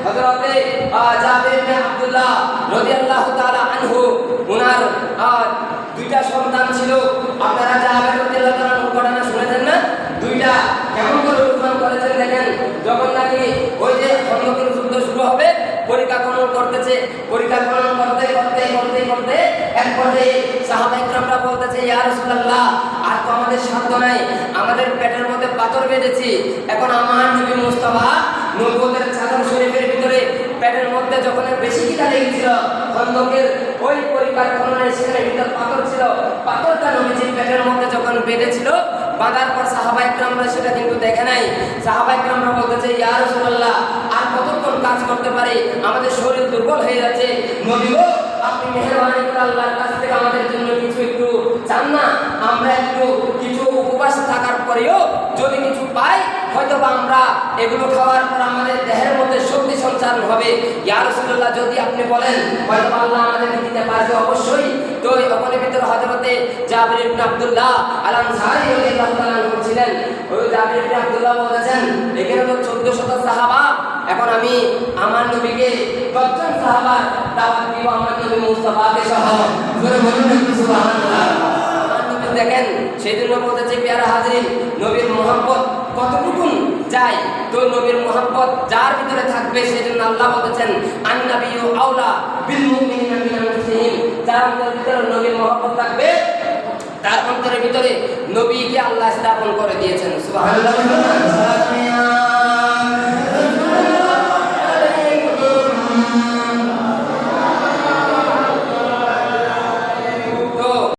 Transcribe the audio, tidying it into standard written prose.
হযরতে জাবির ইবনে আব্দুল্লাহ রাদিয়াল্লাহু তাআলা আনহু ওনার দুইটা সন্তান ছিল। আপনারা জাবির রাদিয়াল্লাহু তাআলা আনহু ঘটনা শুনেছেন না? দুইটা কেমন করে উৎপাদন করেছেন দেখেন। যখন নাকি ওই যে খন্দকের যুদ্ধ শুরু হবে, পরিকল্পনা করতেছে, পরিকল্পনা করতে করতে করতে করতে এক পর্যায়ে সাহাবায়ে কেরামরা বলতেছে, ইয়া রাসূলুল্লাহ, আর তো আমাদের সাধ্য নাই, আমাদের পেটের মধ্যে পাথর বেঁধেছি। এখন আমার নবী মুস্তাফা নবুয়তের চাদর শরীফের ভিতরে পেটের মধ্যে যখন বেশি খিদা লেগেছিল, খন্দকের ওই পরিকল্পনায় সেখানে ভিতর পাথর ছিল, পাথরটা নবীজির পেটের মধ্যে যখন বেঁধেছিল, বাঁধার পর সাহাবায়ে কেরামরা সেটা কিন্তু দেখে নাই। সাহাবায়ে কেরামরা বলতেছে, ইয়া রাসূলুল্লাহ, আর কতক্ষণ কাজ করতে পারি, আমাদের শরীর দুর্বল হয়ে যাচ্ছে। নবী গো, আপনি মেহেরবানি করে আল্লাহর কাছ থেকে আমাদের জন্য কিছু একটু চান না? আমরা একটু কিছু উপবাস থাকার পরেও যদি কিছু পাই, হয়তো বা আমরা এগুলো খাওয়ার পর আমাদের দেহের মধ্যে শক্তি সঞ্চারণ হবে। ইয়া রাসূলুল্লাহ, যদি আপনি বলেন, হয়তো আল্লাহ আমাদেরকে দিতে পারবে অবশ্যই। তো ওই ওখানের ভিতরে হযরতে জাবির ইবনে আব্দুল্লাহ আল আনসারী রাদিয়াল্লাহু তাআলা আনহু ছিলেন। ওই জাবির ইবনে আব্দুল্লাহ বলেছেন, এখানে তো 1400 সাহাবা, এখন আমি আমার নবীকে 10 জন সাহাবার দাওয়াত দিব, আমার নবী মুস্তাফাকে সহ। জোরে বলুন একটু সুবহানাল্লাহ। আমার নবী দেখেন, সেজন্য বলতেছে, প্যারা হাজরিন, নবীর মহব্বত কতটুকু যায়। তো নবীর মহব্বত যার ভিতরে থাকবে, সেজন্য আল্লাহ বলেছেন, আন-নাবিয়্যু আওলা বিল মুমিনিনা মিন আনফুসিহিম। যার ভিতরে নবীর মহব্বত থাকবে, তার অন্তরের ভিতরে নবীকে আল্লাহ স্থাপন করে দিয়েছেন। সুবহানাল্লাহ।